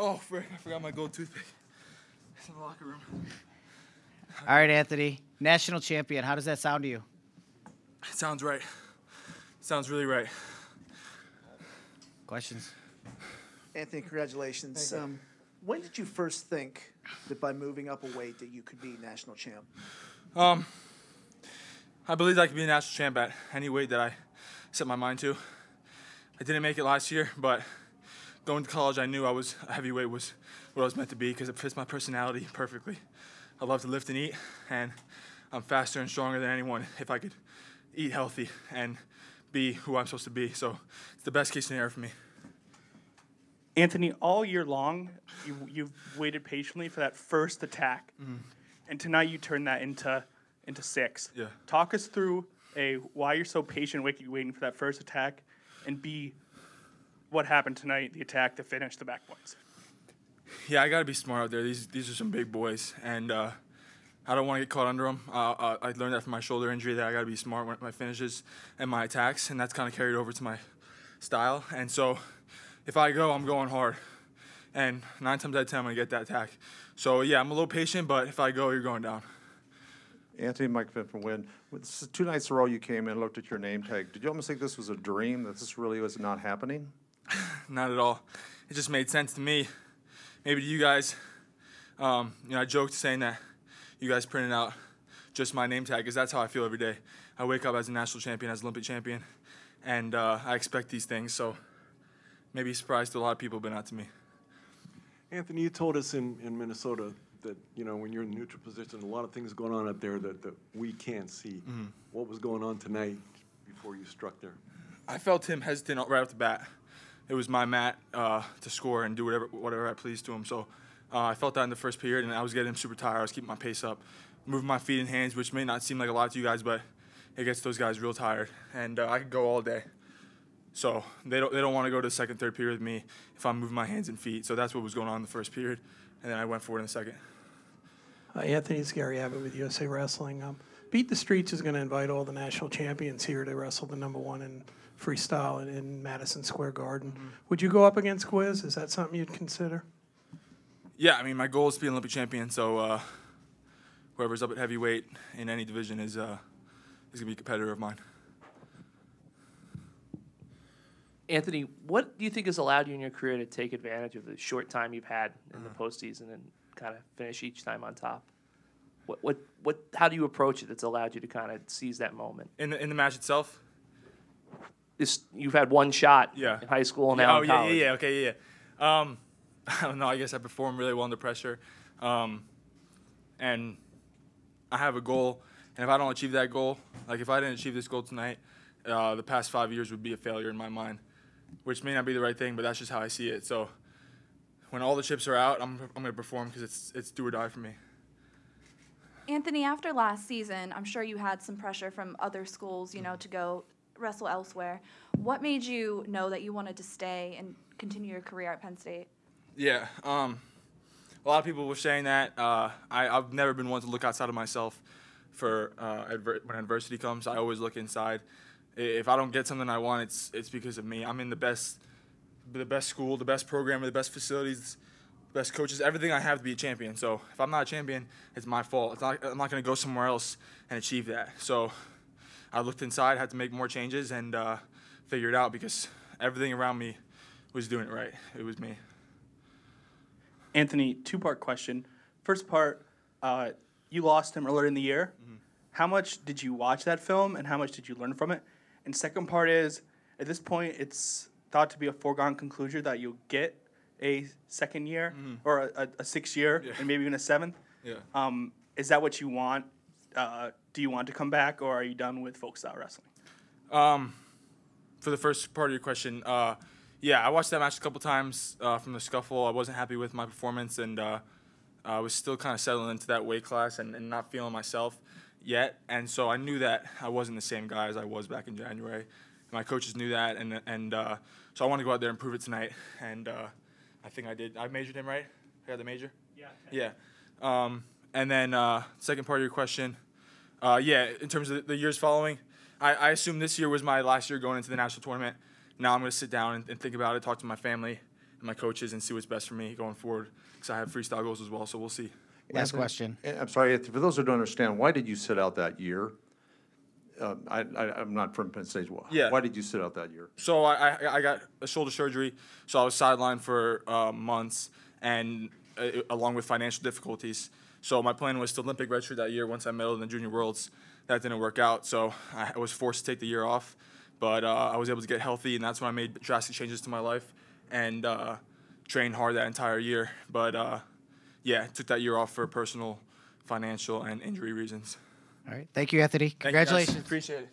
Oh, frick, I forgot my gold toothpick. It's in the locker room. All right, Anthony. National champion. How does that sound to you? It sounds right. It sounds really right. Questions? Anthony, congratulations. When did you first think that by moving up a weight that you could be national champ? I believed I could be a national champ at any weight that I set my mind to. I didn't make it last year, but going to college, I knew a heavyweight was what I was meant to be because it fits my personality perfectly. I love to lift and eat, and I'm faster and stronger than anyone if I could eat healthy and be who I'm supposed to be. So it's the best case scenario for me. Anthony, all year long, you've waited patiently for that first attack, and tonight you turned that into 6. Yeah. Talk us through why you're so patient, waiting for that first attack, and B, what happened tonight, the attack, the finish, the back points. Yeah, I got to be smart out there. These are some big boys, and I don't want to get caught under them. I learned that from my shoulder injury that I got to be smart with my finishes and my attacks, and that's kind of carried over to my style. And so if I go, I'm going hard. And 9 times out of 10, I'm going to get that attack. So, yeah, I'm a little patient, but if I go, you're going down. Anthony, Mike Finn from Win. 2 nights in a row you came in and looked at your name tag. Did you almost think this was a dream, that this really was not happening? Not at all. It just made sense to me. Maybe to you guys. I joked saying that you guys printed out just my name tag because that's how I feel every day. I wake up as a national champion, as an Olympic champion, and I expect these things. So maybe a surprise to a lot of people, but not to me. Anthony, you told us in Minnesota that, when you're in the neutral position, a lot of things going on up there that we can't see. Mm-hmm. What was going on tonight before you struck there? I felt him hesitant right off the bat. It was my mat to score and do whatever I pleased to him. So I felt that in the first period, and I was getting super tired. I was keeping my pace up, moving my feet and hands, which may not seem like a lot to you guys, but it gets those guys real tired. And I could go all day. So they don't want to go to the second, third period with me if I'm moving my hands and feet. So that's what was going on in the first period, and then I went for it in the second. Anthony, it's Gary Abbott with USA Wrestling. Beat the Streets is going to invite all the national champions here to wrestle the #1 in freestyle in Madison Square Garden. Mm-hmm. Would you go up against Quiz? Is that something you'd consider? Yeah, I mean, my goal is to be an Olympic champion, so whoever's up at heavyweight in any division is going to be a competitor of mine. Anthony, what do you think has allowed you in your career to take advantage of the short time you've had in the postseason and kind of finish each time on top? How do you approach it that's allowed you to kind of seize that moment? In the match itself? You've had one shot in high school and now in college. Okay. I don't know. I guess I perform really well under pressure. And I have a goal, and if I don't achieve that goal, like if I didn't achieve this goal tonight, the past 5 years would be a failure in my mind, which may not be the right thing, but that's just how I see it. So when all the chips are out, I'm going to perform because it's do or die for me. Anthony, after last season, I'm sure you had some pressure from other schools, to go wrestle elsewhere. What made you know that you wanted to stay and continue your career at Penn State? Yeah, a lot of people were saying that. I've never been one to look outside of myself for when adversity comes. I always look inside. If I don't get something I want, it's because of me. I'm in the best school, the best program, the best facilities, the best coaches, everything I have to be a champion. So if I'm not a champion, it's my fault. I'm not going to go somewhere else and achieve that. So I looked inside, had to make more changes, and figure it out because everything around me was doing it right. It was me. Anthony, 2-part question. First part, you lost him earlier in the year. Mm-hmm. How much did you watch that film, and how much did you learn from it? And second part is, at this point, it's thought to be a foregone conclusion that you'll get a second year or a 6th year and maybe even a 7th. Yeah. Is that what you want? Do you want to come back, or are you done with folk style wrestling? For the first part of your question, I watched that match a couple times from the scuffle. I wasn't happy with my performance, and I was still kind of settling into that weight class and not feeling myself yet. And so I knew that I wasn't the same guy as I was back in January. My coaches knew that, and so I wanted to go out there and prove it tonight. And I think I did. I measured him right? I got the major? Yeah. Yeah. And then second part of your question, in terms of the years following, I assume this year was my last year going into the national tournament. Now I'm going to sit down and think about it, talk to my family, my coaches and see what's best for me going forward. Because I have freestyle goals as well, so we'll see. Last question. I'm sorry, for those who don't understand, why did you sit out that year? I'm not from Penn State. Yeah. Why did you sit out that year? So I got a shoulder surgery, so I was sidelined for months, and along with financial difficulties. So my plan was to Olympic redshirt that year once I medaled in the Junior Worlds. That didn't work out, so I was forced to take the year off. But I was able to get healthy, and that's when I made drastic changes to my life and trained hard that entire year. But yeah, took that year off for personal, financial, and injury reasons. All right. Thank you, Anthony. Thank you, guys. Congratulations. Appreciate it.